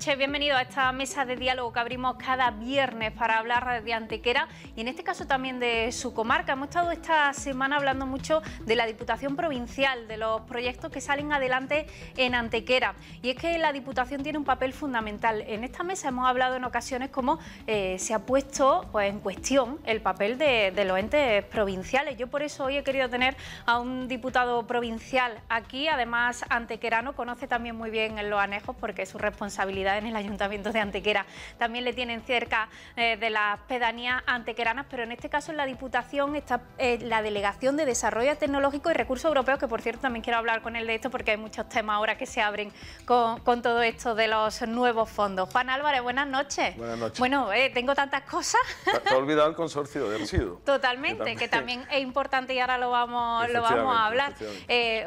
noches, bienvenido a esta mesa de diálogo que abrimos cada viernes para hablar de Antequera y en este caso también de su comarca. Hemos estado esta semana hablando mucho de la Diputación Provincial, de los proyectos que salen adelante en Antequera, y es que la Diputación tiene un papel fundamental. En esta mesa hemos hablado en ocasiones cómo se ha puesto en cuestión el papel de los entes provinciales. Yo por eso hoy he querido tener a un diputado provincial aquí, además antequerano, conoce también muy bien en los anejos porque su responsabilidad en el Ayuntamiento de Antequera también le tienen cerca de las pedanías antequeranas, pero en este caso en la Diputación está la Delegación de Desarrollo Tecnológico y Recursos Europeos, que por cierto también quiero hablar con él de esto porque hay muchos temas ahora que se abren con todo esto de los nuevos fondos. Juan Álvarez, buenas noches. Buenas noches. Bueno, tengo tantas cosas. Te has olvidado el consorcio de residuos. Totalmente, que también es importante y ahora lo vamos a hablar.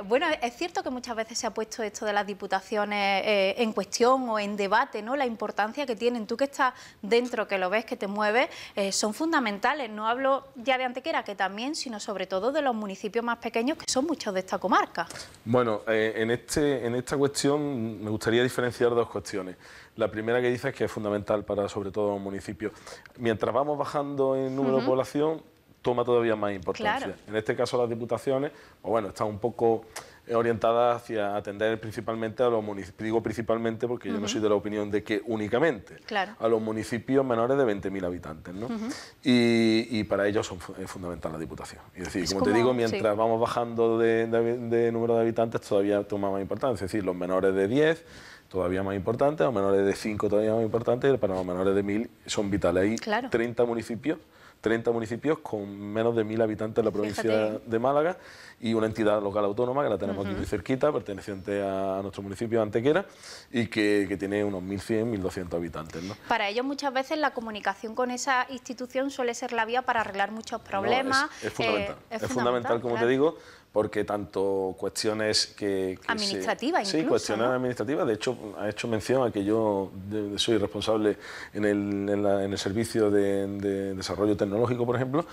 Bueno, es cierto que muchas veces se ha puesto esto de las diputaciones en cuestión o en debate, ¿no? La importancia que tienen. Tú que estás dentro, que lo ves, que te mueves, son fundamentales. No hablo ya de Antequera, que también, sino sobre todo de los municipios más pequeños, que son muchos de esta comarca. Bueno, en esta cuestión me gustaría diferenciar dos cuestiones. La primera que dices que es fundamental para sobre todo los municipios. Mientras vamos bajando en número de población, toma todavía más importancia. Claro. En este caso las diputaciones, pues bueno, están un poco orientadas hacia atender principalmente a los municipios, digo principalmente porque yo no soy de la opinión de que únicamente, a los municipios menores de 20.000 habitantes, ¿no? Y para ellos es fundamental la diputación. Es decir, como te digo, mientras vamos bajando de número de habitantes todavía toma más importancia, es decir, los menores de 10 todavía más importantes, los menores de 5 todavía más importantes, y para los menores de 1.000 son vitales. Hay 30 municipios con menos de 1.000 habitantes en la provincia de Málaga y una entidad local autónoma que la tenemos aquí muy cerquita, perteneciente a nuestro municipio de Antequera y que tiene unos 1.100, 1.200 habitantes, ¿no? Para ellos muchas veces la comunicación con esa institución suele ser la vía para arreglar muchos problemas. Es fundamental, es fundamental, como te digo, porque tanto cuestiones administrativas incluso, sí, cuestiones administrativas. De hecho, ha hecho mención a que yo soy responsable en el servicio de desarrollo tecnológico, por ejemplo.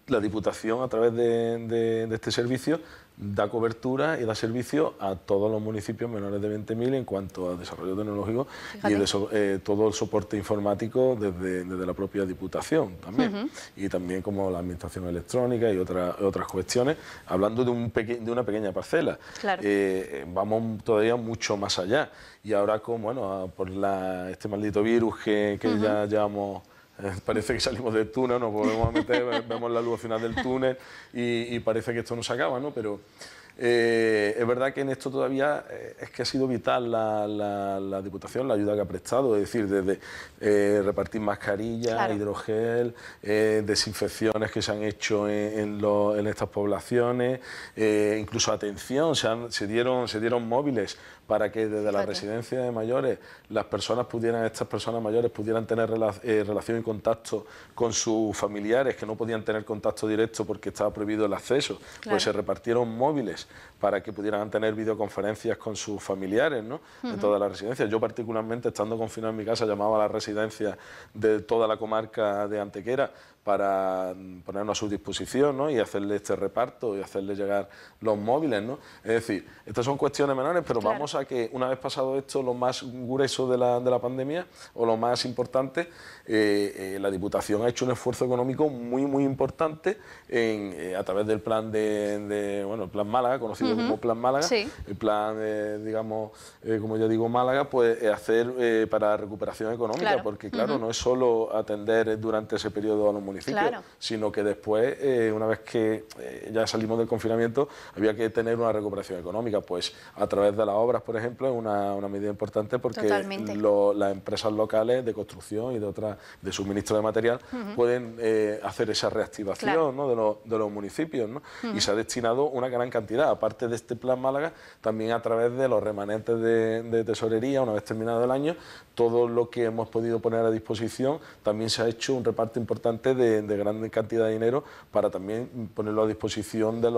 La Diputación, a través de este servicio, da cobertura y da servicio a todos los municipios menores de 20.000 en cuanto a desarrollo tecnológico. Fíjate. Y todo el soporte informático desde la propia Diputación también. Y también como la administración electrónica y otras cuestiones, hablando de una pequeña parcela. Claro. Vamos todavía mucho más allá. Y ahora, por este maldito virus que ya llevamos... Parece que salimos del túnel, nos volvemos a meter, vemos la luz al final del túnel y parece que esto no se acaba, ¿no? Pero es verdad que en esto todavía es que ha sido vital la Diputación, la ayuda que ha prestado, es decir, desde repartir mascarillas, hidrogel, desinfecciones que se han hecho en estas poblaciones, incluso atención, se dieron móviles para que desde la residencia de mayores estas personas mayores pudieran tener relación y contacto con sus familiares que no podían tener contacto directo porque estaba prohibido el acceso. Pues se repartieron móviles para que pudieran tener videoconferencias con sus familiares, ¿no? En todas las residencias. Yo particularmente, estando confinado en mi casa, llamaba a las residencias de toda la comarca de Antequera para ponernos a su disposición, ¿no? Y hacerle este reparto y hacerle llegar los móviles, ¿no? Es decir, estas son cuestiones menores, pero vamos a que una vez pasado esto, lo más grueso de la pandemia o lo más importante, la Diputación ha hecho un esfuerzo económico muy, muy importante a través del plan el Plan Málaga, conocido como Plan Málaga, el plan, digamos, como yo digo, Málaga, pues hacer para recuperación económica, porque claro, no es solo atender durante ese periodo a los municipios, sino que después, una vez que ya salimos del confinamiento, había que tener una recuperación económica, pues a través de las obras, por ejemplo, es una medida importante porque las empresas locales de construcción y de suministro de material pueden hacer esa reactivación, ¿no? de los municipios, ¿no? Y se ha destinado una gran cantidad, aparte de este Plan Málaga, también a través de los remanentes de tesorería, una vez terminado el año, todo lo que hemos podido poner a disposición, también se ha hecho un reparto importante de gran cantidad de dinero para también ponerlo a disposición de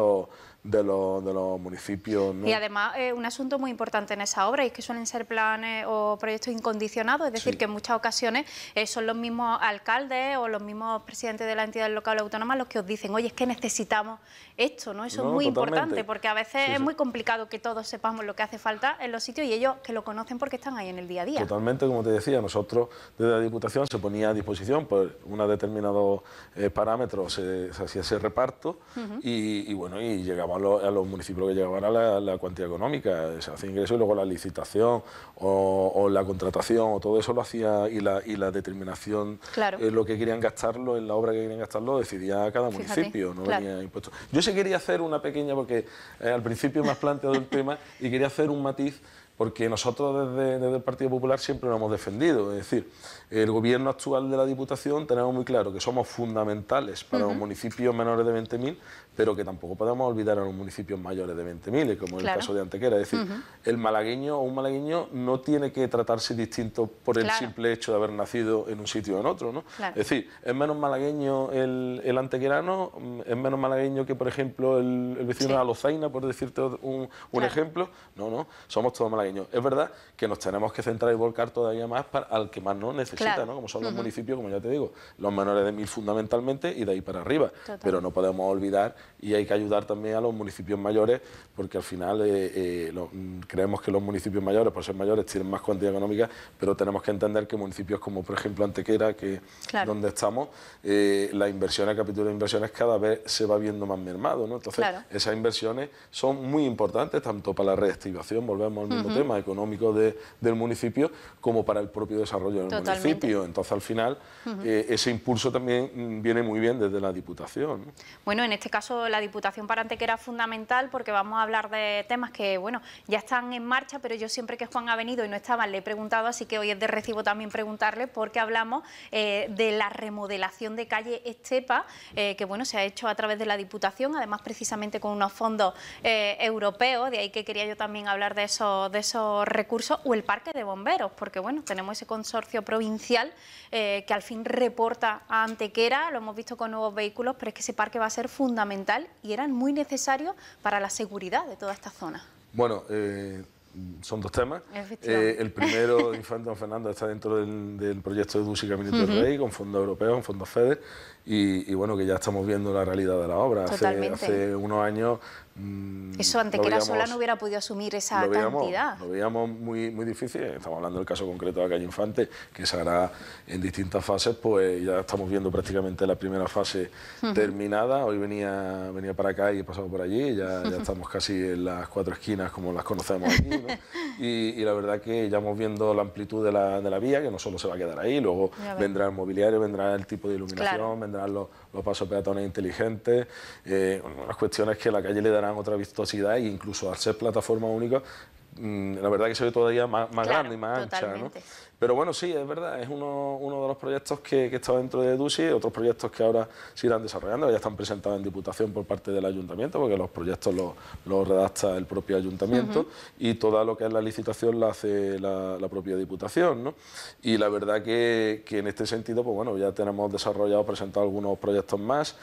los municipios, ¿no? Y además un asunto muy importante en esa obra es que suelen ser planes o proyectos incondicionados, es decir, que en muchas ocasiones son los mismos alcaldes o los mismos presidentes de la entidad local o autónoma los que os dicen, oye, es que necesitamos esto, ¿no? Eso es muy importante, porque a veces es muy complicado que todos sepamos lo que hace falta en los sitios y ellos que lo conocen porque están ahí en el día a día. Totalmente, como te decía, nosotros desde la Diputación se ponía a disposición por unos determinados parámetros, se hacía ese reparto y bueno, y llegaba a los municipios que llegaban a la cuantía económica, se hacía ingreso y luego la licitación o la contratación o todo eso lo hacía y la determinación, lo que querían gastarlo, en la obra que querían gastarlo, decidía cada municipio, no venía impuesto. Yo sí quería hacer una pequeña, porque al principio me has planteado el tema y quería hacer un matiz, porque nosotros desde el Partido Popular siempre lo hemos defendido, es decir, el gobierno actual de la Diputación tenemos muy claro que somos fundamentales para los municipios menores de 20.000, pero que tampoco podemos olvidar a los municipios mayores de 20.000, como en el caso de Antequera, es decir, el malagueño o un malagueño no tiene que tratarse distinto por el simple hecho de haber nacido en un sitio o en otro, ¿no? Es decir, es menos malagueño el antequerano, es menos malagueño que, por ejemplo, el vecino de Alozaina, por decirte un ejemplo, no, somos todos malagueños. Es verdad que nos tenemos que centrar y volcar todavía más al que más nos necesita, ¿no? Como son los municipios, como ya te digo, los menores de 1.000 fundamentalmente y de ahí para arriba. Pero no podemos olvidar y hay que ayudar también a los municipios mayores, porque al final creemos que los municipios mayores, por ser mayores, tienen más cuantía económica, pero tenemos que entender que municipios como, por ejemplo, Antequera, que donde estamos, las inversiones, el capítulo de inversiones cada vez se va viendo más mermado, ¿no? Entonces, esas inversiones son muy importantes, tanto para la reactivación, volvemos al mismo tema, económico del municipio, como para el propio desarrollo del municipio. Entonces, al final, ese impulso también viene muy bien desde la Diputación, ¿no? Bueno, en este caso la Diputación para Antequera es fundamental porque vamos a hablar de temas que, bueno, ya están en marcha, pero yo siempre que Juan ha venido y no estaba le he preguntado, así que hoy es de recibo también preguntarle, porque hablamos de la remodelación de calle Estepa, que bueno, se ha hecho a través de la Diputación, además precisamente con unos fondos europeos, de ahí que quería yo también hablar de esos recursos, o el parque de bomberos, porque bueno, tenemos ese consorcio provincial que al fin reporta a Antequera, lo hemos visto con nuevos vehículos, pero es que ese parque va a ser fundamental y eran muy necesarios para la seguridad de toda esta zona. Bueno, son dos temas. El primero, Infante Don Fernando, está dentro del proyecto de Dusi Caminito del Rey, con fondos europeos, con fondos FEDER, y bueno, que ya estamos viendo la realidad de la obra. Hace unos años... Eso Antequera sola no hubiera podido asumir esa cantidad. Lo veíamos muy difícil. Estamos hablando del caso concreto de la calle Infante, que se hará en distintas fases, pues ya estamos viendo prácticamente la primera fase terminada. Hoy venía para acá y he pasado por allí, ya estamos casi en las 4 esquinas como las conocemos aquí, ¿no? y la verdad que ya vamos viendo la amplitud de la vía, que no solo se va a quedar ahí, luego vendrá el mobiliario, vendrá el tipo de iluminación, vendrán los pasos peatones inteligentes, unas cuestiones que a la calle le darán otra vistosidad, e incluso al ser plataforma única, la verdad que se ve todavía más grande y más ancha, ¿no? Pero bueno, sí, es verdad, es uno de los proyectos que está dentro de Dusi, otros proyectos que ahora se irán desarrollando, ya están presentados en Diputación por parte del Ayuntamiento, porque los proyectos los redacta el propio Ayuntamiento y toda lo que es la licitación la hace la propia Diputación, ¿no? Y la verdad que en este sentido, pues bueno, ya tenemos desarrollado, presentado algunos proyectos más,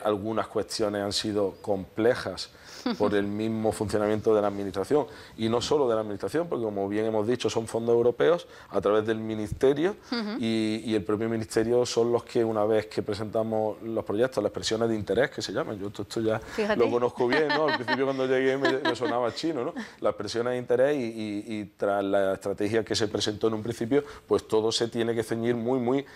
algunas cuestiones han sido complejas por el mismo funcionamiento de la Administración, y no solo de la Administración, porque como bien hemos dicho, son fondos europeos a través del Ministerio, y el propio Ministerio son los que, una vez que presentamos los proyectos, las expresiones de interés que se llaman, yo esto ya lo conozco bien, ¿no? Al principio cuando llegué me sonaba chino, ¿no? Las expresiones de interés y tras la estrategia que se presentó en un principio, pues todo se tiene que ceñir muy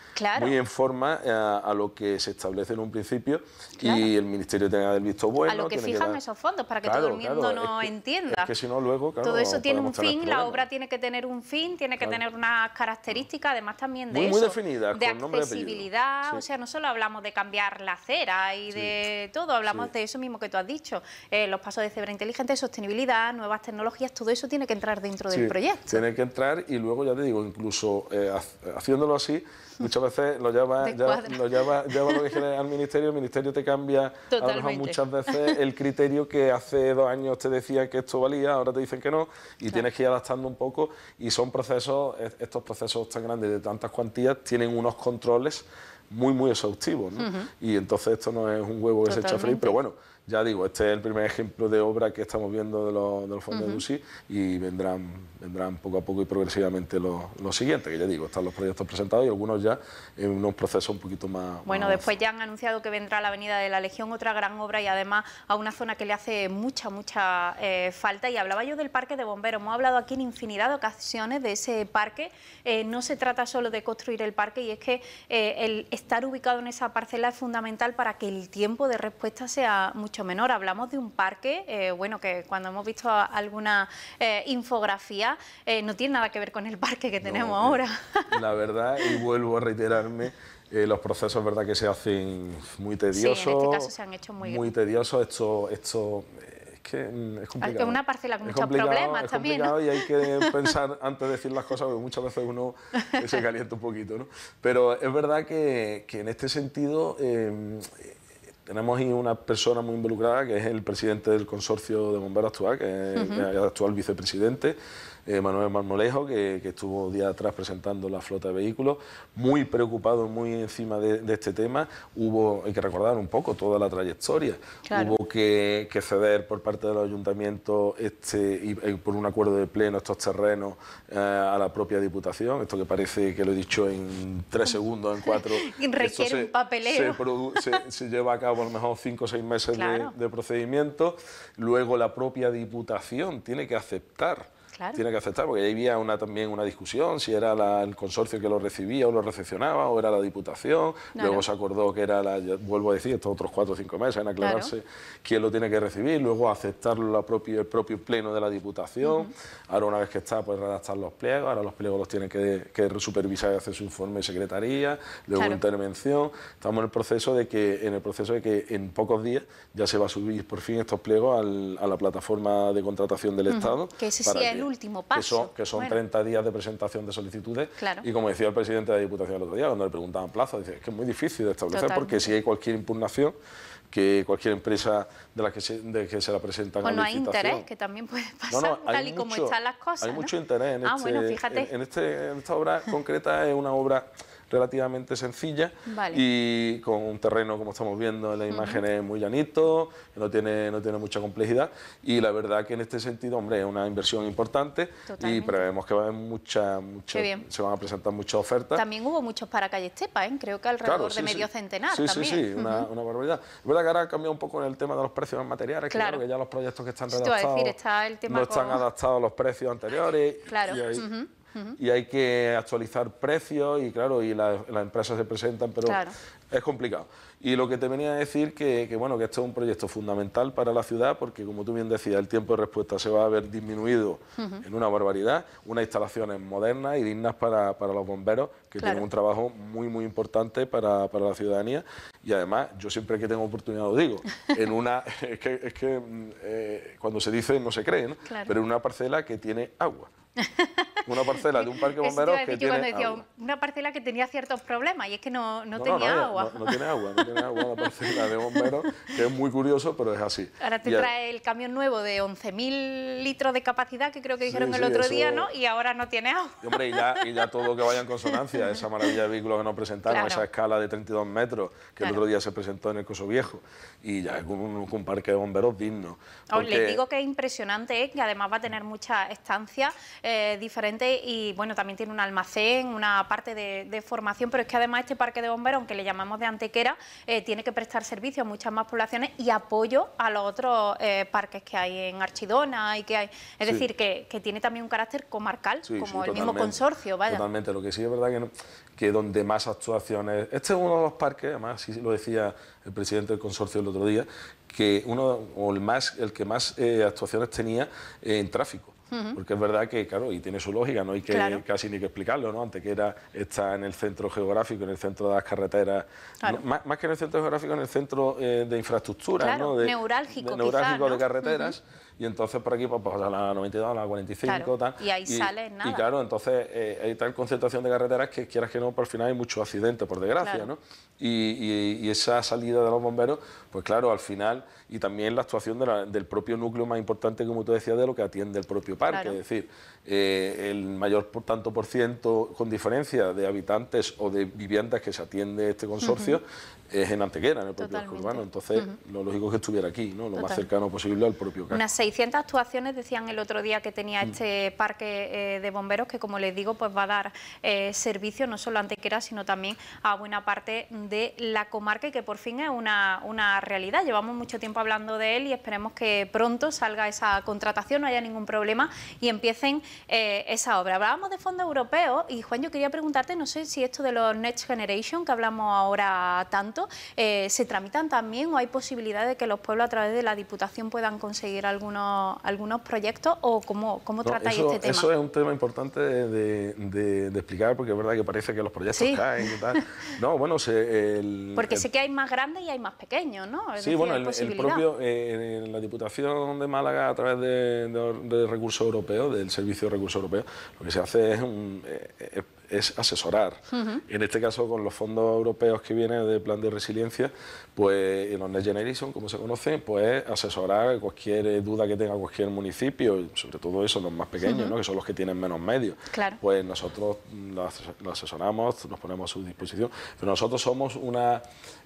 en forma a lo que se establece en un principio, y el Ministerio tiene que dar el visto bueno. A lo que fijan esos fondos, para que todo el mundo no entienda. Es que si no, luego, todo eso tiene un fin, la obra tiene que tener un fin, tiene que tener unas características, además también de muy definidas, de con nombre y accesibilidad, o sea, no solo hablamos de cambiar la acera y de todo, hablamos de eso mismo que tú has dicho, los pasos de cebra inteligente, sostenibilidad, nuevas tecnologías, todo eso tiene que entrar dentro del proyecto. Tiene que entrar, y luego ya te digo, incluso haciéndolo así, muchas veces lo lleva lo que quiere al Ministerio, el Ministerio te cambia a lo mejor muchas veces el criterio que hace 2 años te decía que esto valía, ahora te dicen que no, y tienes que ir adaptando un poco, y son procesos, estos procesos tan grandes de tantas cuantías tienen unos controles muy exhaustivos, ¿no? Y entonces esto no es un huevo que se echa a freír, pero bueno, ya digo, este es el primer ejemplo de obra que estamos viendo de los fondos de UCI y vendrán poco a poco y progresivamente los siguientes, que ya digo, están los proyectos presentados y algunos ya en unos procesos un poquito más... Bueno, más después ya han anunciado que vendrá la Avenida de la Legión, otra gran obra y además a una zona que le hace mucha falta. Y hablaba yo del parque de bomberos, hemos hablado aquí en infinidad de ocasiones de ese parque. No se trata solo de construir el parque y es que el estar ubicado en esa parcela es fundamental para que el tiempo de respuesta sea mucho menor. Hablamos de un parque, bueno, que cuando hemos visto alguna infografía no tiene nada que ver con el parque que tenemos ahora. La verdad, y vuelvo a reiterarme, los procesos, verdad, que se hacen muy tediosos. Sí, en este caso se han hecho muy tediosos. Esto es que es complicado. Es una parcela con muchos problemas también, ¿no? Y hay que pensar antes de decir las cosas, porque muchas veces uno se calienta un poquito, ¿no? Pero es verdad que en este sentido tenemos ahí una persona muy involucrada, que es el presidente del consorcio de bomberos actual, que es el actual vicepresidente, Manuel Marmolejo, que estuvo días atrás presentando la flota de vehículos, muy preocupado, muy encima de este tema. Hay que recordar un poco toda la trayectoria. Claro. Hubo que ceder por parte del ayuntamiento y por un acuerdo de pleno estos terrenos a la propia Diputación. Esto que parece que lo he dicho en 3 segundos, en 4. Requiere un papeleo. Se lleva a cabo a lo mejor 5 o 6 meses Claro. de procedimiento. Luego la propia Diputación tiene que aceptar. Claro. Tiene que aceptar, porque ahí había también una discusión si era el consorcio que lo recibía o lo recepcionaba o era la Diputación. Claro. Luego se acordó que era vuelvo a decir, estos otros 4 o 5 meses en aclararse quién lo tiene que recibir, luego aceptarlo el propio pleno de la Diputación. Ahora, una vez que está, pues redactar los pliegos. Ahora los pliegos los tiene que supervisar y hacer su informe de secretaría, luego intervención. Estamos en el proceso de que en pocos días ya se va a subir por fin estos pliegos a la plataforma de contratación del Estado. Que ese sí es el último paso. Que son 30 días de presentación de solicitudes. Claro. Y como decía el presidente de la Diputación el otro día, cuando le preguntaban plazo, dice, es que es muy difícil de establecer. Totalmente. Porque si hay cualquier impugnación, que cualquier empresa de que se la presentan a licitación... Bueno, hay interés, que también puede pasar, tal y como están las cosas. Hay mucho interés en bueno, fíjate. en esta obra concreta. Es una obra relativamente sencilla y con un terreno, como estamos viendo en las imágenes, muy llanito, que no tiene mucha complejidad, y la verdad que en este sentido, hombre, es una inversión importante. Totalmente. Y prevemos que va a haber se van a presentar muchas ofertas. También hubo muchos para Calle Estepa, creo que alrededor de medio centenar también. Sí, una barbaridad. Es verdad que ahora ha cambiado un poco en el tema de los precios de los materiales, claro, que ya los proyectos que están redactados no están adaptados a los precios anteriores. Claro. Y hay que actualizar precios y claro, y las empresas se presentan, pero es complicado. Y lo que te venía a decir que esto es un proyecto fundamental para la ciudad, porque como tú bien decías, el tiempo de respuesta se va a ver disminuido en una barbaridad, unas instalaciones modernas y dignas para los bomberos, que tienen un trabajo muy importante para la ciudadanía. Y además, yo siempre que tengo oportunidad lo digo, es que cuando se dice no se cree, ¿no? Claro. Pero en una parcela que tiene agua. Una parcela de un parque de bomberos que tiene agua. Una parcela que tenía ciertos problemas y es que no tenía agua. No tiene agua la parcela de bomberos, que es muy curioso, pero es así. Ahora te trae el camión nuevo de 11.000 litros de capacidad, que creo que dijeron el otro día, ¿no? Y ahora no tiene agua. Y, hombre, y ya todo que vaya en consonancia, esa maravilla de vehículos que nos presentaron, esa escala de 32 metros, que el otro día se presentó en el Coso Viejo, y ya con un parque de bomberos digno. Les digo que es impresionante, que además va a tener muchas estancias diferentes y bueno, también tiene un almacén, una parte de formación, pero es que además este parque de bomberos, aunque le llamamos de Antequera, tiene que prestar servicio a muchas más poblaciones y apoyo a los otros parques que hay en Archidona y que hay, es decir, que tiene también un carácter comarcal, como el mismo consorcio, vaya. Totalmente, lo que sí es verdad que donde más actuaciones... Este es uno de los parques, además, sí lo decía el presidente del consorcio el otro día, que el que más actuaciones tenía en tráfico. Porque es verdad que, claro, y tiene su lógica, no hay que casi ni que explicarlo, ¿no? Antequera está en el centro geográfico, en el centro de las carreteras, más que en el centro geográfico, en el centro de infraestructura, ¿no? Neurálgico neurálgico quizás, ¿no? de carreteras. y entonces por aquí pues pasar a la 92, a la 45, claro, tal. Y ahí sale nada. Y claro, entonces hay tal concentración de carreteras que quieras que no, por el final hay muchos accidentes, por desgracia, Claro. ¿no? Y esa salida de los bomberos, pues claro, al final, y también la actuación del propio núcleo más importante, como tú decías, de lo que atiende el propio parque, Claro. es decir, el mayor tanto por ciento con diferencia de habitantes o de viviendas que se atiende este consorcio es en Antequera, en el propio casco urbano. Entonces, lo lógico es que estuviera aquí, ¿no? Lo más cercano posible al propio casco. Unas 600 actuaciones decían el otro día que tenía este parque de bomberos, que como les digo, pues va a dar servicio no solo a Antequera, sino también a buena parte de la comarca, y que por fin es una realidad. Llevamos mucho tiempo hablando de él y esperemos que pronto salga esa contratación, no haya ningún problema y empiecen esa obra. Hablábamos de fondos europeos y, Juan, yo quería preguntarte, no sé si esto de los Next Generation, que hablamos ahora tanto, ¿se tramitan también o hay posibilidad de que los pueblos a través de la Diputación puedan conseguir algunos proyectos, o cómo tratáis este tema? Eso es un tema importante de explicar, porque es verdad que parece que los proyectos caen y tal. No, bueno, porque sé que hay más grandes y hay más pequeños, ¿no? Sí, bueno, el propio, en la Diputación de Málaga, a través de recursos europeos, del Servicio de Recursos Europeos, lo que se hace es asesorar. En este caso, con los fondos europeos que vienen del Plan de Resiliencia, pues en los Next Generation, como se conoce, pues asesorar cualquier duda que tenga cualquier municipio, sobre todo eso, los más pequeños, ¿no? Que son los que tienen menos medios. Claro. Pues nosotros lo asesoramos, nos ponemos a su disposición, pero nosotros somos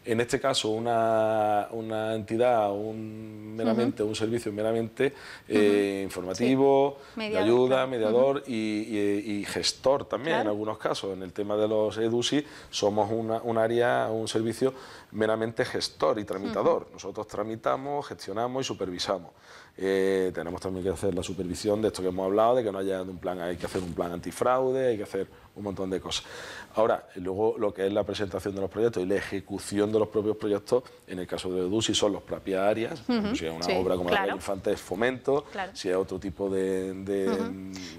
en este caso, una entidad, meramente un servicio meramente informativo, de ayuda, mediador y gestor también, en algunos casos. En el tema de los EDUSI somos un área, un servicio meramente gestor y tramitador. Nosotros tramitamos, gestionamos y supervisamos. Tenemos también que hacer la supervisión de esto que hemos hablado, de que no haya un plan, hay que hacer un plan antifraude, hay que hacer un montón de cosas. Ahora, luego lo que es la presentación de los proyectos y la ejecución de los propios proyectos, en el caso de EDUSI son las propias áreas, si es una obra como la del Infante es fomento, si es otro tipo de...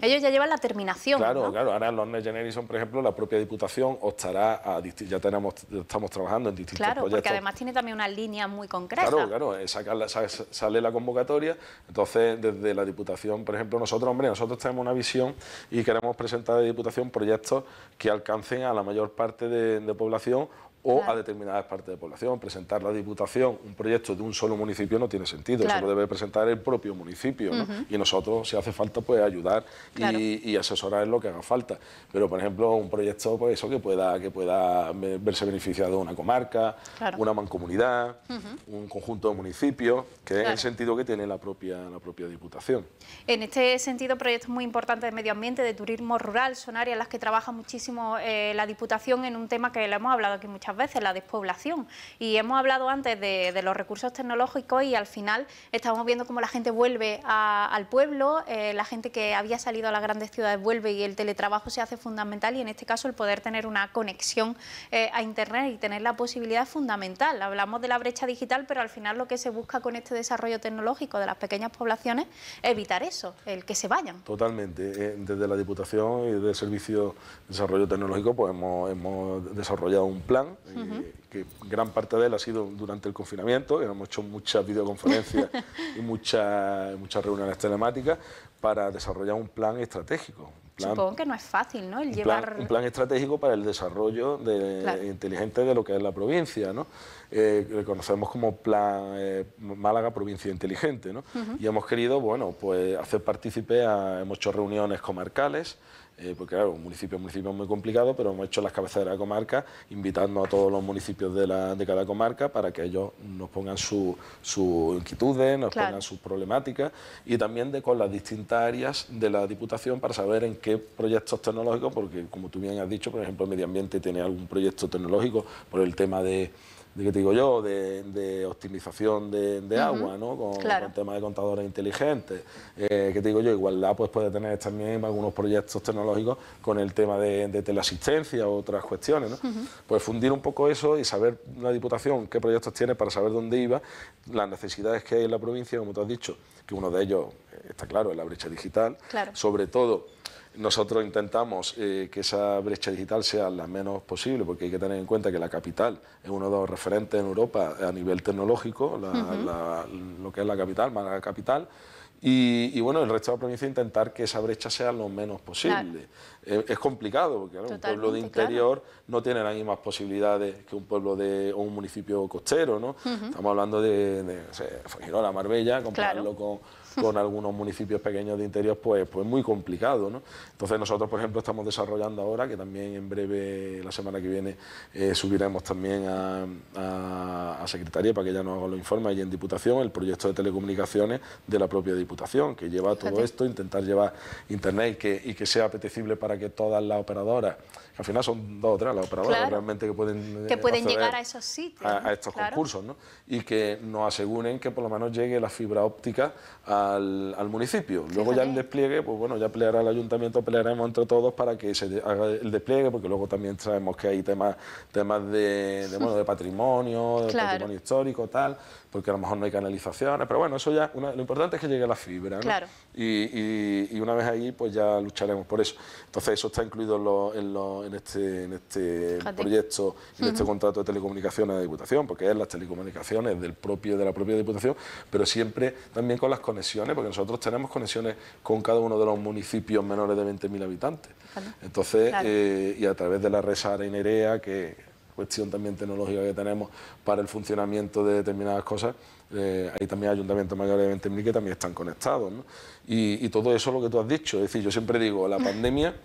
Ellos ya llevan la terminación, Claro, ¿no? claro. Ahora en los Next Generation, por ejemplo, la propia Diputación optará ya estamos trabajando en distintos proyectos. Porque además tiene también una línea muy concreta. Claro, sale la convocatoria, entonces desde la Diputación, por ejemplo, nosotros tenemos una visión y queremos presentar a la Diputación proyectos que alcancen a la mayor parte de población o a determinadas partes de población. Presentar la Diputación un proyecto de un solo municipio no tiene sentido, eso lo debe presentar el propio municipio, ¿no? Y nosotros, si hace falta, pues ayudar y asesorar en lo que haga falta. Pero, por ejemplo, un proyecto pues eso que pueda verse beneficiado una comarca, una mancomunidad, un conjunto de municipios, que es el sentido que tiene la propia Diputación. En este sentido, proyectos muy importantes de medio ambiente, de turismo rural, son áreas en las que trabaja muchísimo la Diputación en un tema que le hemos hablado aquí muchas veces, la despoblación. Y hemos hablado antes de los recursos tecnológicos y al final estamos viendo cómo la gente vuelve al pueblo, la gente que había salido a las grandes ciudades vuelve y el teletrabajo se hace fundamental, y en este caso el poder tener una conexión a Internet y tener la posibilidad es fundamental. Hablamos de la brecha digital, pero al final lo que se busca con este desarrollo tecnológico de las pequeñas poblaciones es evitar eso, el que se vayan. Totalmente. Desde la Diputación y del Servicio de Desarrollo Tecnológico pues hemos desarrollado un plan que gran parte de él ha sido durante el confinamiento, que hemos hecho muchas videoconferencias y muchas reuniones telemáticas para desarrollar un plan estratégico. Supongo que no es fácil, ¿no? Un plan estratégico para el desarrollo inteligente de lo que es la provincia, ¿no? Le conocemos como Plan Málaga Provincia Inteligente, ¿no? Y hemos querido, bueno, pues hacer partícipe hemos hecho reuniones comarcales, porque claro, un municipio es muy complicado, pero hemos hecho las cabeceras de comarca, invitando a todos los municipios de cada comarca para que ellos nos pongan sus inquietudes, nos pongan sus problemáticas, y también con las distintas áreas de la Diputación para saber en qué proyectos tecnológicos, porque como tú bien has dicho, por ejemplo, el medio ambiente tiene algún proyecto tecnológico por el tema de ¿qué te digo yo?, de optimización de agua, ¿no? Con el tema de contadores inteligentes. ¿Qué te digo yo? Igualdad pues puede tener también algunos proyectos tecnológicos con el tema de teleasistencia o otras cuestiones, ¿no? Pues fundir un poco eso y saber la Diputación qué proyectos tiene para saber dónde iba, las necesidades que hay en la provincia, como tú has dicho, que uno de ellos está claro, es la brecha digital. Sobre todo, nosotros intentamos que esa brecha digital sea la menos posible, porque hay que tener en cuenta que la capital es uno de los referentes en Europa a nivel tecnológico, lo que es la capital, Málaga capital, Y bueno, el resto de la provincia intentar que esa brecha sea lo menos posible. Claro. Es complicado, porque claro, un pueblo de interior no tiene las mismas posibilidades que un pueblo o un municipio costero, ¿no? Estamos hablando de Fuengirola, Marbella, compararlo con algunos municipios pequeños de interior, pues muy complicado, ¿no? Entonces nosotros, por ejemplo, estamos desarrollando ahora, que también en breve, la semana que viene, subiremos también a Secretaría para que ella nos haga los informes y en Diputación, el proyecto de telecomunicaciones de la propia Diputación, que lleva todo esto, intentar llevar Internet y que sea apetecible para que todas las operadoras, que al final son 2 o 3 las operadoras realmente que pueden llegar a esos sitios, a estos concursos, ¿no? Y que nos aseguren que por lo menos llegue la fibra óptica al municipio. Luego ya el despliegue, pues bueno, ya peleará el ayuntamiento, pelearemos entre todos para que se haga el despliegue, porque luego también sabemos que hay temas de patrimonio, de patrimonio histórico, tal, porque a lo mejor no hay canalizaciones, pero bueno, eso ya, lo importante es que llegue la fibra, ¿no? Claro. Y una vez ahí, pues ya lucharemos por eso. Entonces eso está incluido en este proyecto, en este contrato de telecomunicaciones de Diputación, porque es las telecomunicaciones de la propia Diputación, pero siempre también con las conexiones, porque nosotros tenemos conexiones con cada uno de los municipios menores de 20.000 habitantes. Entonces, y a través de la red Sahara y Nerea, que cuestión también tecnológica que tenemos para el funcionamiento de determinadas cosas, hay también ayuntamientos mayores de 20.000 que también están conectados, ¿no? Y todo eso es lo que tú has dicho, es decir, yo siempre digo, la pandemia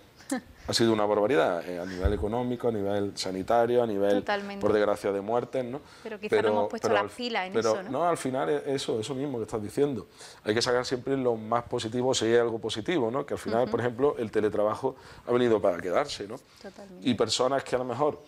ha sido una barbaridad, a nivel económico, a nivel sanitario, a nivel, por desgracia, de muertes, ¿no? Pero quizá no hemos puesto las pilas en eso, ¿no? No, al final eso mismo que estás diciendo. Hay que sacar siempre lo más positivo, si hay algo positivo, ¿no? Que al final, por ejemplo, el teletrabajo ha venido para quedarse, ¿no? Totalmente. Y personas que a lo mejor,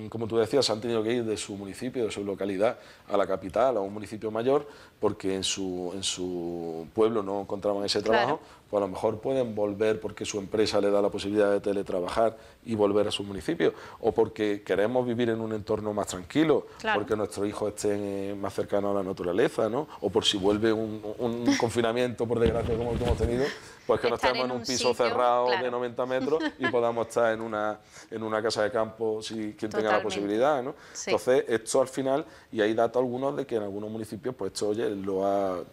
como tú decías, se han tenido que ir de su municipio, de su localidad, a la capital, a un municipio mayor, porque en su pueblo no encontraban ese trabajo, pues a lo mejor pueden volver porque su empresa le da la posibilidad de teletrabajar y volver a su municipio, o porque queremos vivir en un entorno más tranquilo, porque nuestros hijos estén más cercanos a la naturaleza, ¿no? O por si vuelve un confinamiento, por desgracia, como el que hemos tenido, pues que no estemos en un piso cerrado de 90 metros y podamos estar en una casa de campo, si quien tenga la posibilidad, ¿no? Entonces, esto al final, y hay datos algunos de que en algunos municipios, pues esto, oye,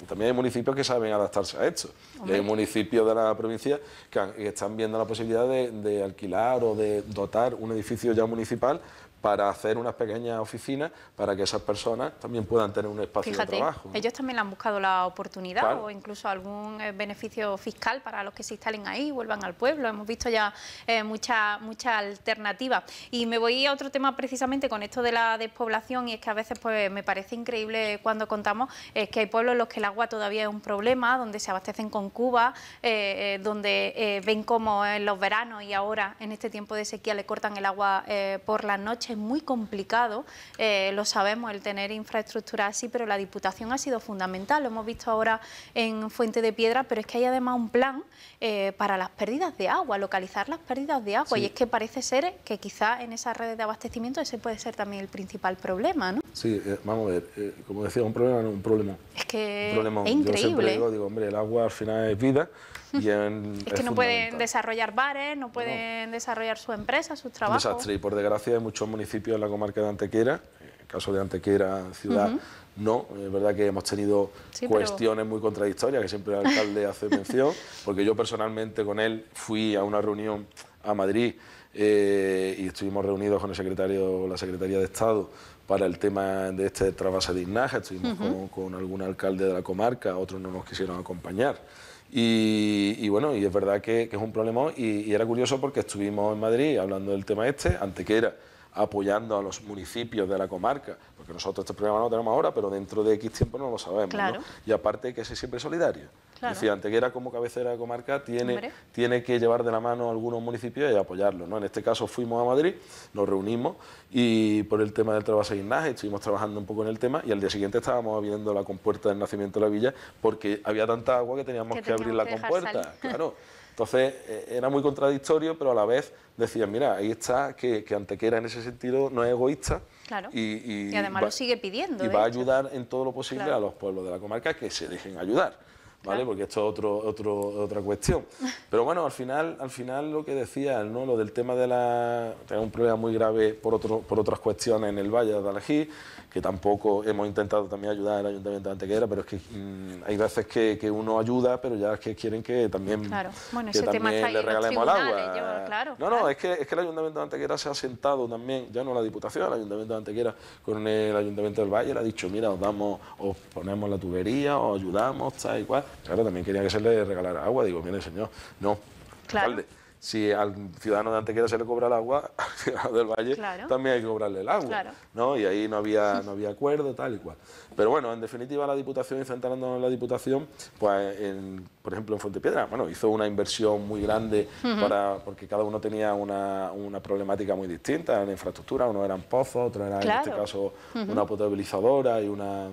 también hay municipios que saben adaptarse a esto. Y hay municipios de la provincia que están viendo la posibilidad de alquilar o de dotar un edificio ya municipal para hacer unas pequeñas oficinas para que esas personas también puedan tener un espacio de trabajo, ¿no? Ellos también le han buscado la oportunidad o incluso algún beneficio fiscal para los que se instalen ahí, vuelvan al pueblo. Hemos visto ya muchas alternativas. Y me voy a otro tema precisamente con esto de la despoblación, y es que a veces pues me parece increíble cuando contamos que hay pueblos en los que el agua todavía es un problema, donde se abastecen con cubas, donde ven como en los veranos y ahora en este tiempo de sequía le cortan el agua por las noches. Es muy complicado, lo sabemos, el tener infraestructura así, pero la Diputación ha sido fundamental. Lo hemos visto ahora en Fuente de Piedra, pero es que hay además un plan para las pérdidas de agua, localizar las pérdidas de agua, y es que parece ser que quizá en esas redes de abastecimiento ese puede ser también el principal problema, ¿no? Sí, vamos a ver, como decía, un problema no un problema. Es que es increíble. Yo siempre digo, hombre, el agua al final es vida. Y es que no pueden desarrollar bares, no pueden desarrollar su empresa, sus trabajos. Desastre, y por desgracia hay muchos municipios en la comarca de Antequera, en el caso de Antequera ciudad, no, es verdad que hemos tenido cuestiones muy contradictorias, que siempre el alcalde hace mención, porque yo personalmente con él fui a una reunión a Madrid y estuvimos reunidos con la Secretaría de Estado para el tema de este trasvase de Ignaja, estuvimos con algún alcalde de la comarca, otros no nos quisieron acompañar. Y bueno, y es verdad que es un problema, y era curioso porque estuvimos en Madrid hablando del tema Antequera, apoyando a los municipios de la comarca, porque nosotros este problema no lo tenemos ahora, pero dentro de X tiempo no lo sabemos, ¿no? Y aparte que ese siempre es solidario. Es decir, Antequera como cabecera de comarca tiene que llevar de la mano a algunos municipios y apoyarlos, ¿no? En este caso fuimos a Madrid, nos reunimos y por el tema del trasvase de Ignaja estuvimos trabajando un poco en el tema, y al día siguiente estábamos viendo la compuerta del nacimiento de la villa porque había tanta agua que teníamos que abrir la compuerta, claro. Entonces era muy contradictorio, pero a la vez decían, mira, ahí está que Antequera en ese sentido no es egoísta. Claro. Y además lo sigue pidiendo. Y va a ayudar en todo lo posible a los pueblos de la comarca que se dejen ayudar. ¿vale? Claro. Porque esto es otra cuestión. Pero bueno, al final lo que decía, ¿no? Lo del tema de tener un problema muy grave por otras cuestiones en el Valle de Alagí, que tampoco hemos intentado también ayudar al Ayuntamiento de Antequera, pero es que hay veces que uno ayuda, pero ya es que quieren que también, claro. Bueno, que ese tema está también ahí le en los regalemos el tribunales, agua. claro, No, claro. es que el Ayuntamiento de Antequera se ha sentado también, ya no la Diputación, el Ayuntamiento de Antequera con el Ayuntamiento del Valle, le ha dicho, mira, os ponemos la tubería, os ayudamos, tal y cual. Claro, también quería que se le regalara agua. Digo, mire, señor, no, Claro. alcalde, si al ciudadano de Antequera se le cobra el agua, al ciudadano del Valle Claro. también hay que cobrarle el agua, Claro. ¿no? Y ahí no había acuerdo, tal y cual. Pero bueno, en definitiva la Diputación, y centrándonos en la Diputación, pues por ejemplo en Fuentepiedra, bueno, hizo una inversión muy grande porque cada uno tenía una problemática muy distinta en la infraestructura, unos eran pozos, otros eran Claro. en este caso una potabilizadora y una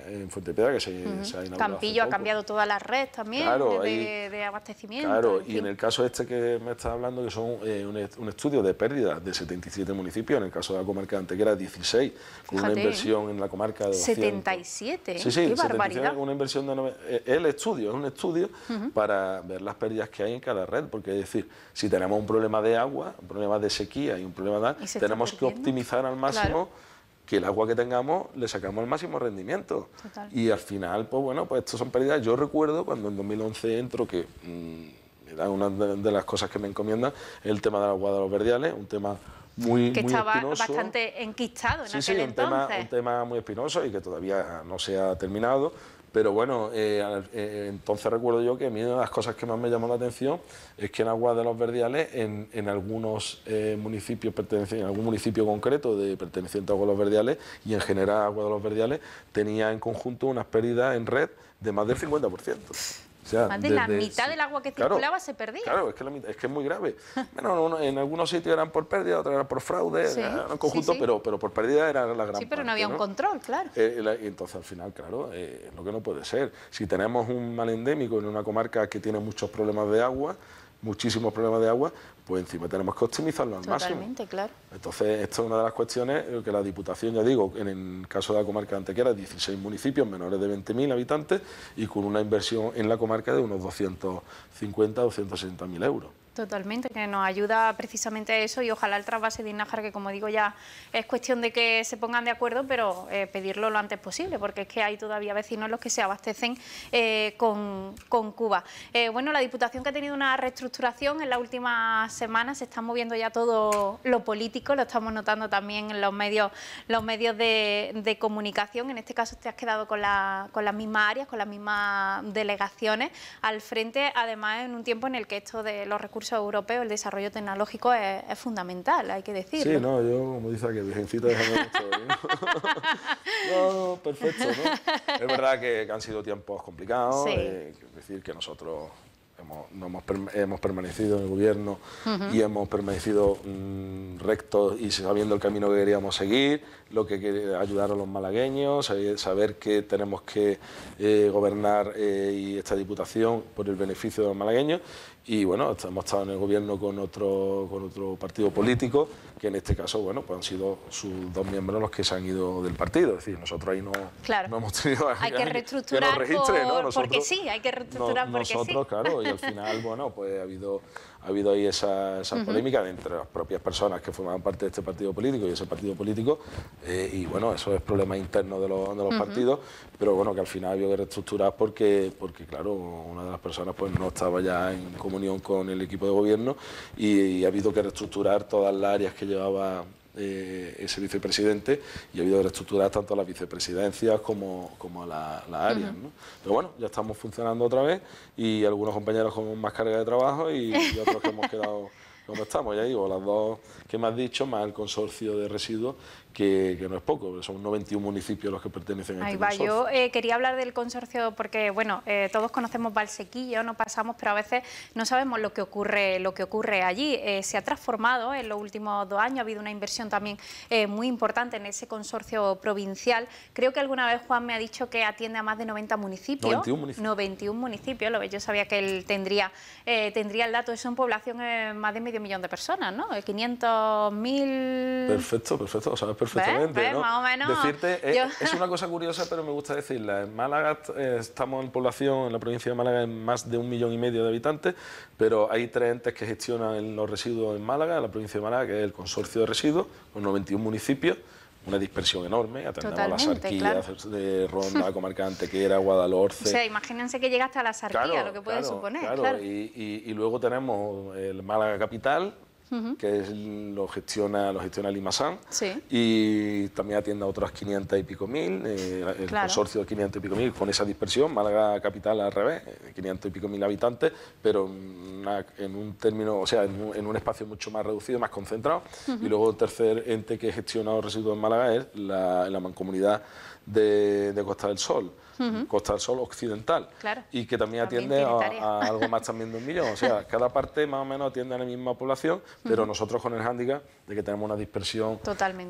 en Fuentepiedra que se ha inaugurado. Campillo hace ha cambiado toda la red también Claro, de abastecimiento. Claro, en y fin. en el caso este que me estás hablando, que son un estudio de pérdidas de 77 municipios, en el caso de la comarca de Antequera 16, con una Fíjate, inversión en la comarca de 200. 77, Sí, qué 77, barbaridad. una inversión de es un estudio para ver las pérdidas que hay en cada red, porque es decir, si tenemos un problema de agua, un problema de sequía y un problema ¿Y se está tenemos que perdiendo? optimizar al máximo. Claro. Que el agua que tengamos le sacamos el máximo rendimiento. Total. Y al final, pues bueno, pues estos son pérdidas. Yo recuerdo cuando en 2011 entro, que era una de las cosas que me encomiendan, el tema del agua de los verdiales, un tema muy estaba espinoso. bastante enquistado en Sí, aquel entonces. un tema muy espinoso y que todavía no se ha terminado. Pero bueno, entonces recuerdo yo que a mí una de las cosas que más me llamó la atención es que en Agua de los Verdiales, en algunos municipios en algún municipio concreto perteneciente a Agua de los Verdiales y en general Agua de los Verdiales, tenía en conjunto unas pérdidas en red de más del 50%. O sea, Más de la mitad del agua que circulaba se perdía. Claro, es que es muy grave. Bueno, en algunos sitios eran por pérdida, otros eran por fraude, Sí, eran en conjunto, sí. pero por pérdida era la gran Sí, pero no parte, había un control, claro. y entonces al final, claro, lo que no puede ser. Si tenemos un mal endémico en una comarca que tiene muchos problemas de agua, muchísimos problemas de agua, pues encima tenemos que optimizarlo al máximo. Totalmente, claro. Entonces, esto es una de las cuestiones que la Diputación, ya digo, en el caso de la comarca de Antequera, 16 municipios menores de 20.000 habitantes y con una inversión en la comarca de unos 250 o 260.000 euros. Totalmente, que nos ayuda precisamente a eso y ojalá el trasvase de Nájar, que como digo ya es cuestión de que se pongan de acuerdo, pero pedirlo lo antes posible, porque es que hay todavía vecinos los que se abastecen con Cuba. Bueno, la Diputación, que ha tenido una reestructuración en las últimas semanas, se está moviendo ya todo lo político, lo estamos notando también en los medios de comunicación. En este caso te has quedado con las mismas áreas, con las mismas delegaciones al frente, además en un tiempo en el que esto de los recursos europeos, el desarrollo tecnológico es fundamental, hay que decirlo. Sí, no, yo, como dice aquí, virgencita, déjame esto. No, perfecto, ¿no? Es verdad que han sido tiempos complicados, Sí. es decir, que nosotros hemos permanecido en el gobierno y hemos permanecido rectos y sabiendo el camino que queríamos seguir, lo que ayudar a los malagueños, saber que tenemos que gobernar y esta Diputación por el beneficio de los malagueños. Y bueno, hemos estado en el gobierno con otro partido político, que en este caso, bueno, pues han sido sus dos miembros los que se han ido del partido. Es decir, nosotros ahí no hemos tenido hay que reestructurar que nos registre, ¿no? porque sí, hay que reestructurar porque nosotros, sí. claro, y al final, bueno, pues ha habido ahí esa polémica entre las propias personas que formaban parte de este partido político y ese partido político, y bueno, eso es problema interno de los partidos, pero bueno, que al final ha habido que reestructurar porque claro, una de las personas pues no estaba ya en comunión con el equipo de gobierno y ha habido que reestructurar todas las áreas que llevaba ese vicepresidente y ha habido que reestructurar tanto las vicepresidencias como las áreas, ¿no? Pero bueno, ya estamos funcionando otra vez y algunos compañeros con más carga de trabajo y otros que hemos quedado como estamos, ya digo, las dos que me has dicho, más el consorcio de residuos, que no es poco, son 91 municipios los que pertenecen a este consorcio. Yo quería hablar del consorcio porque, bueno, todos conocemos Valsequillo, no pasamos, pero a veces no sabemos lo que ocurre allí. Se ha transformado en los últimos 2 años, ha habido una inversión también muy importante en ese consorcio provincial. Creo que alguna vez Juan me ha dicho que atiende a más de 90 municipios. 91 municipios. 91 municipios, yo sabía que él tendría el dato. Eso en población más de medio millón de personas, ¿no? 500.000... Perfecto, lo sabes perfecto. perfectamente. ¿Ves? ¿no? Más o menos. Decirte, es una cosa curiosa, pero me gusta decirla. En Málaga estamos en población, en la provincia de Málaga, en más de 1,5 millones de habitantes, pero hay 3 entes que gestionan los residuos en Málaga, en la provincia de Málaga, que es el Consorcio de Residuos, con 91 municipios. Una dispersión enorme, atendemos a las Sarquías, claro. de Ronda, Comarca de Antequera, Guadalhorce. O sea, imagínense que llega hasta la Sarquía, lo que puede suponer. Claro. Y luego tenemos el Málaga Capital, que lo gestiona Limasan, sí. Y también atiende a otras 500 y pico mil, el consorcio de 500 y pico mil, con esa dispersión. Málaga Capital al revés, 500 y pico mil habitantes, pero en un término, o sea, en un espacio mucho más reducido, más concentrado. Y luego el tercer ente que gestiona los residuos en Málaga es la mancomunidad de Costa del Sol. Costa del Sol occidental, y que también atiende a algo más también de 1 millón. O sea, cada parte más o menos atiende a la misma población, pero nosotros con el hándicap de que tenemos una dispersión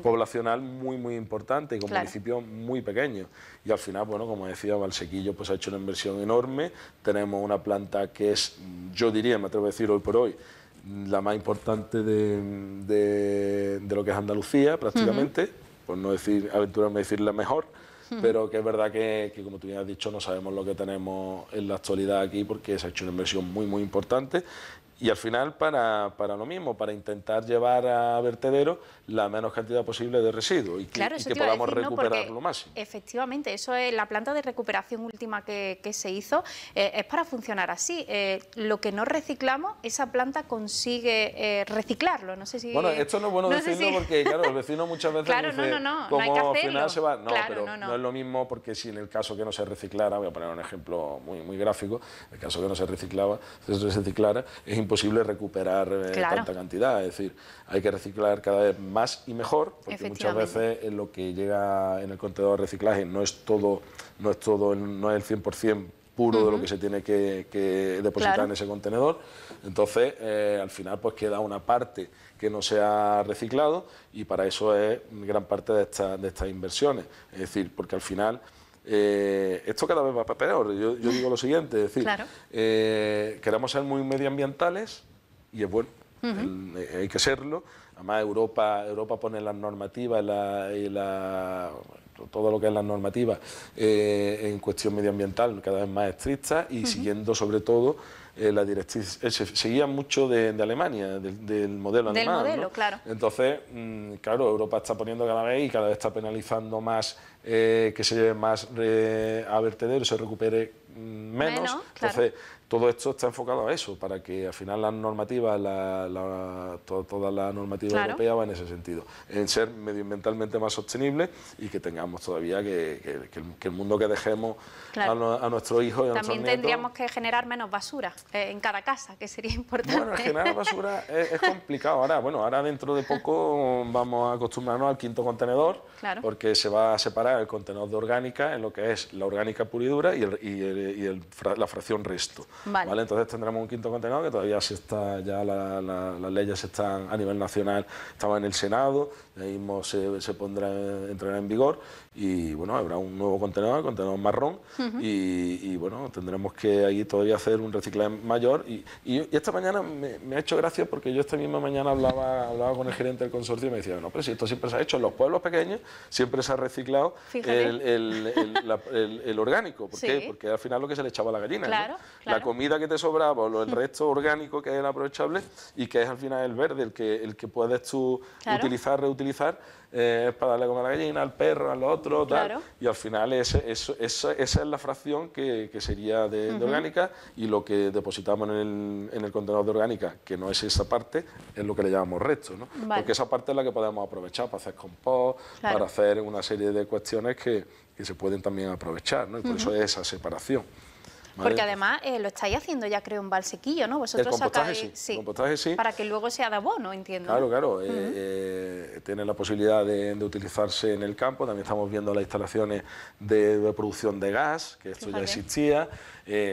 poblacional muy importante y con municipios muy pequeños. Y al final, bueno, como decía, Valsequillo pues ha hecho una inversión enorme. Tenemos una planta que es, yo diría, me atrevo a decir hoy por hoy, la más importante de lo que es Andalucía, prácticamente, por no decir, aventurarme a decir la mejor. Pero que es verdad que, como tú bien has dicho, no sabemos lo que tenemos en la actualidad aquí porque se ha hecho una inversión muy importante. Y al final para lo mismo, para intentar llevar a vertedero la menos cantidad posible de residuos y que podamos recuperar lo máximo. Efectivamente, eso es la planta de recuperación última que se hizo, es para funcionar así. Lo que no reciclamos, esa planta consigue reciclarlo. No sé si... Bueno, esto no es bueno decirlo porque, claro, el vecino muchas veces dice, no hay que hacerlo. Al final se va... No, claro, pero no es lo mismo porque si en el caso que no se reciclara, voy a poner un ejemplo muy gráfico, en el caso que no se reciclara, es imposible recuperar tanta cantidad, es decir, hay que reciclar cada vez más y mejor, porque muchas veces lo que llega en el contenedor de reciclaje no es el 100% puro de lo que se tiene que depositar en ese contenedor. Entonces, al final pues queda una parte que no se ha reciclado y para eso es gran parte de estas inversiones, es decir, porque al final esto cada vez va para peor. Yo digo lo siguiente, es decir, queremos ser muy medioambientales y es bueno, hay que serlo. Además Europa pone las normativas todo lo que es las normativas en cuestión medioambiental cada vez más estrictas y siguiendo sobre todo la directriz, seguía mucho de Alemania, del modelo alemán. Del modelo, ¿no? claro. Entonces, claro, Europa está poniendo cada vez y cada vez está penalizando más que se lleve más a vertedero y se recupere menos. Entonces, todo esto está enfocado a eso, para que al final las normativas, toda la normativa europea va en ese sentido, en ser medioambientalmente más sostenible y que tengamos todavía que el mundo que dejemos a nuestros hijos y a nuestros nietos. También tendríamos que generar menos basura en cada casa, que sería importante. Bueno, generar basura es complicado. Ahora dentro de poco vamos a acostumbrarnos al 5.º contenedor, porque se va a separar el contenedor de orgánica en lo que es la orgánica pura y dura y la fracción resto. Vale. Entonces tendremos un 5.º contenedor que todavía las leyes están a nivel nacional, estaban en el Senado, de ahí mismo se entrará en vigor y bueno, habrá un nuevo contenedor, el contenedor marrón y bueno, tendremos que ahí todavía hacer un reciclaje mayor y esta mañana me ha hecho gracia porque yo esta misma mañana hablaba con el gerente del consorcio y me decía, no, pero si esto siempre se ha hecho en los pueblos pequeños, siempre se ha reciclado el orgánico. ¿Por qué? Porque al final lo que se le echaba a la gallina, ¿no? La comida que te sobraba, el resto orgánico que es el aprovechable y que es al final el verde, el que puedes tú utilizar, reutilizar, es para darle a comer a la gallina, al perro, al otro, tal, y al final esa es la fracción que sería de orgánica y lo que depositamos en el contenedor de orgánica, que no es esa parte, es lo que le llamamos resto, ¿no? Porque esa parte es la que podemos aprovechar para hacer compost, para hacer una serie de cuestiones que se pueden también aprovechar, ¿no? Y por eso es esa separación. Porque además lo estáis haciendo ya creo en Valsequillo, ¿no? Vosotros el compostaje sacáis, el compostaje sí. Para que luego sea de abono, entiendo. Claro. Tiene la posibilidad de utilizarse en el campo. También estamos viendo las instalaciones de producción de gas, que esto ya existía.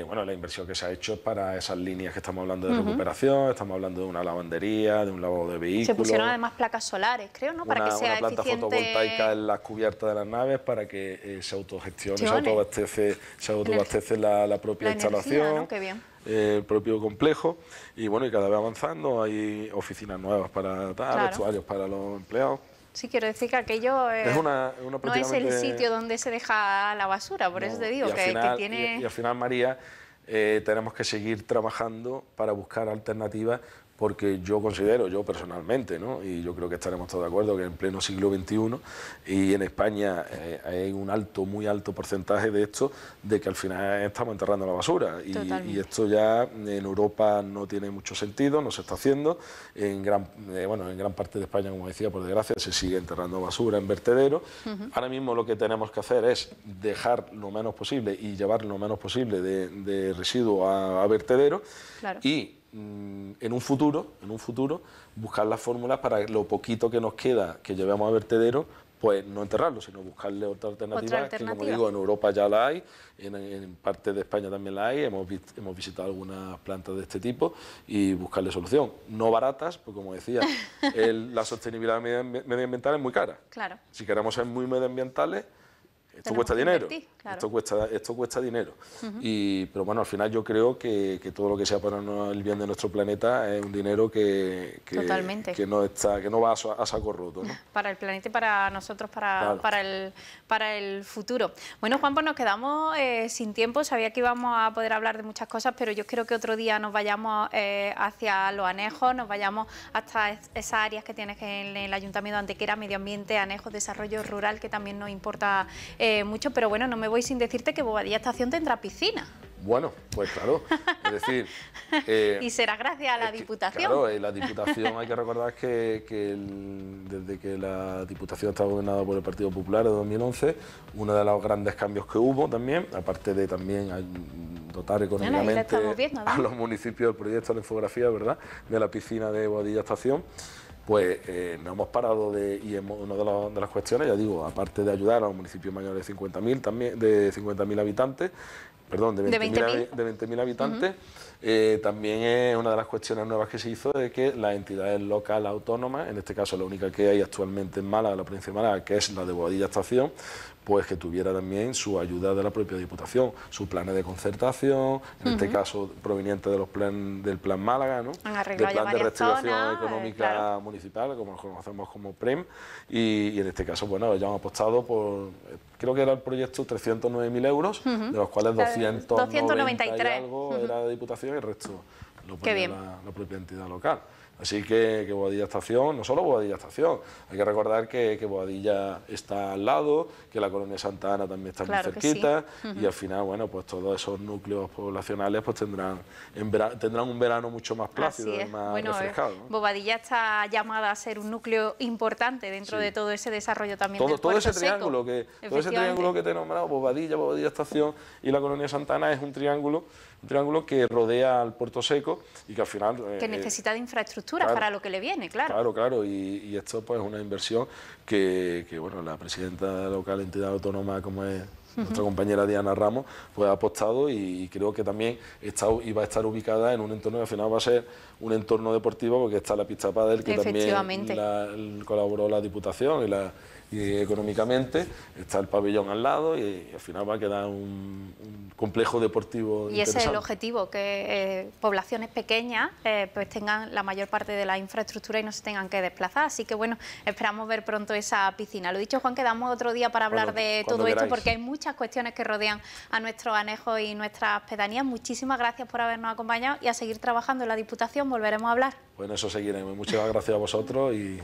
Bueno, la inversión que se ha hecho es para esas líneas que estamos hablando de recuperación, estamos hablando de una lavandería, de un lavado de vehículos. Se pusieron además placas solares, creo, ¿no? Para que sea una planta eficiente... fotovoltaica en las cubiertas de las naves para que se autogestione, se autoabastece la propia instalación. Energía, ¿no? Qué bien. El propio complejo y bueno, y cada vez avanzando hay oficinas nuevas para vestuarios para los empleados. Sí, quiero decir que aquello no es el sitio donde se deja la basura, por eso te digo que tiene... Y al final, María, tenemos que seguir trabajando para buscar alternativas, porque yo considero, yo personalmente, ¿no?, y yo creo que estaremos todos de acuerdo, que en pleno siglo XXI y en España hay un muy alto porcentaje de esto, de que al final estamos enterrando la basura, y esto ya en Europa no tiene mucho sentido, no se está haciendo, en gran parte de España, como decía, por desgracia, se sigue enterrando basura en vertederos. Ahora mismo lo que tenemos que hacer es dejar lo menos posible y llevar lo menos posible de residuos a vertederos, y en un futuro buscar las fórmulas para lo poquito que nos queda que llevemos a vertedero, pues no enterrarlo, sino buscarle otra alternativa, que como digo, en Europa ya la hay, en parte de España también la hay, hemos visitado algunas plantas de este tipo y buscarle solución. No baratas, pues como decía, la sostenibilidad medioambiental es muy cara. Claro. Si queremos ser muy medioambientales, esto cuesta dinero, esto cuesta dinero. Pero bueno, al final yo creo que todo lo que sea para el bien de nuestro planeta es un dinero que no va a saco roto, ¿no? Para el planeta y para nosotros, para el futuro. Bueno, Juan, pues nos quedamos sin tiempo. Sabía que íbamos a poder hablar de muchas cosas, pero yo quiero que otro día nos vayamos hacia los anejos, nos vayamos hasta esas áreas que tienes en el Ayuntamiento de Antequera, medio ambiente, anejos, desarrollo rural, que también nos importa mucho, pero bueno, no me voy sin decirte que Bobadilla Estación tendrá piscina. Bueno, pues claro, es decir... y será gracias a la Diputación. Claro, la Diputación, hay que recordar que desde que la Diputación está gobernada por el Partido Popular de 2011, uno de los grandes cambios que hubo también, aparte de también dotar económicamente a los municipios del proyecto de la infografía, ¿verdad?, de la piscina de Bobadilla Estación, pues no hemos parado y una de las cuestiones, ya digo, aparte de ayudar a los municipios mayores de 50.000 también, de 50.000 habitantes, perdón, de 20.000 habitantes, también es una de las cuestiones nuevas que se hizo, de que las entidades locales autónomas, en este caso la única que hay actualmente en Málaga, la provincia de Málaga, que es la de Bobadilla Estación, pues que tuviera también su ayuda de la propia Diputación, sus planes de concertación, en este caso proveniente de del Plan Málaga, ¿no?, del Plan de Reactivación Económica Municipal, como lo conocemos como PREM, y en este caso, bueno, ya hemos apostado por, creo que era el proyecto 309.000 euros, de los cuales 293 y algo era de Diputación y el resto lo ponía la propia entidad local. Así que Bobadilla Estación, no solo Bobadilla Estación, hay que recordar que Bobadilla está al lado, que la colonia Santa Ana también está muy cerquita, y al final, bueno, pues todos esos núcleos poblacionales pues tendrán un verano mucho más plácido y más refrescado, ¿no? Bobadilla está llamada a ser un núcleo importante dentro de todo ese desarrollo también del Puerto Seco. Todo ese triángulo que te he nombrado, Bobadilla Estación y la colonia Santa Ana, es un triángulo que rodea al Puerto Seco y que al final... que necesita de infraestructuras para lo que le viene, claro. Claro, y esto pues es una inversión que bueno, la presidenta local, entidad autónoma como es nuestra compañera Diana Ramos, pues ha apostado, y creo que también iba a estar ubicada en un entorno que al final va a ser un entorno deportivo, porque está la pista pádel, que también colaboró la Diputación y económicamente, está el pabellón al lado, y al final va a quedar un complejo deportivo y ese es el objetivo, que poblaciones pequeñas pues tengan la mayor parte de la infraestructura y no se tengan que desplazar. Así que bueno, esperamos ver pronto esa piscina. Lo dicho, Juan, quedamos otro día para hablar de todo esto, porque hay muchas cuestiones que rodean a nuestros anejos y nuestras pedanías. Muchísimas gracias por habernos acompañado y a seguir trabajando en la Diputación. Volveremos a hablar. Bueno, eso seguiremos. Muchas gracias a vosotros y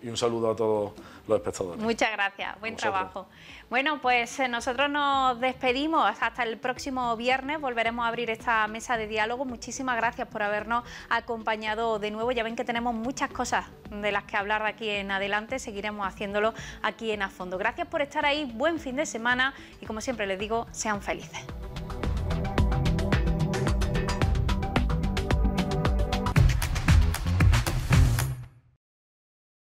un saludo a todos los espectadores. Muchas gracias, buen trabajo. Bueno, pues nosotros nos despedimos hasta el próximo viernes, volveremos a abrir esta mesa de diálogo. Muchísimas gracias por habernos acompañado de nuevo. Ya ven que tenemos muchas cosas de las que hablar de aquí en adelante, seguiremos haciéndolo aquí en A Fondo. Gracias por estar ahí, buen fin de semana y como siempre les digo, sean felices.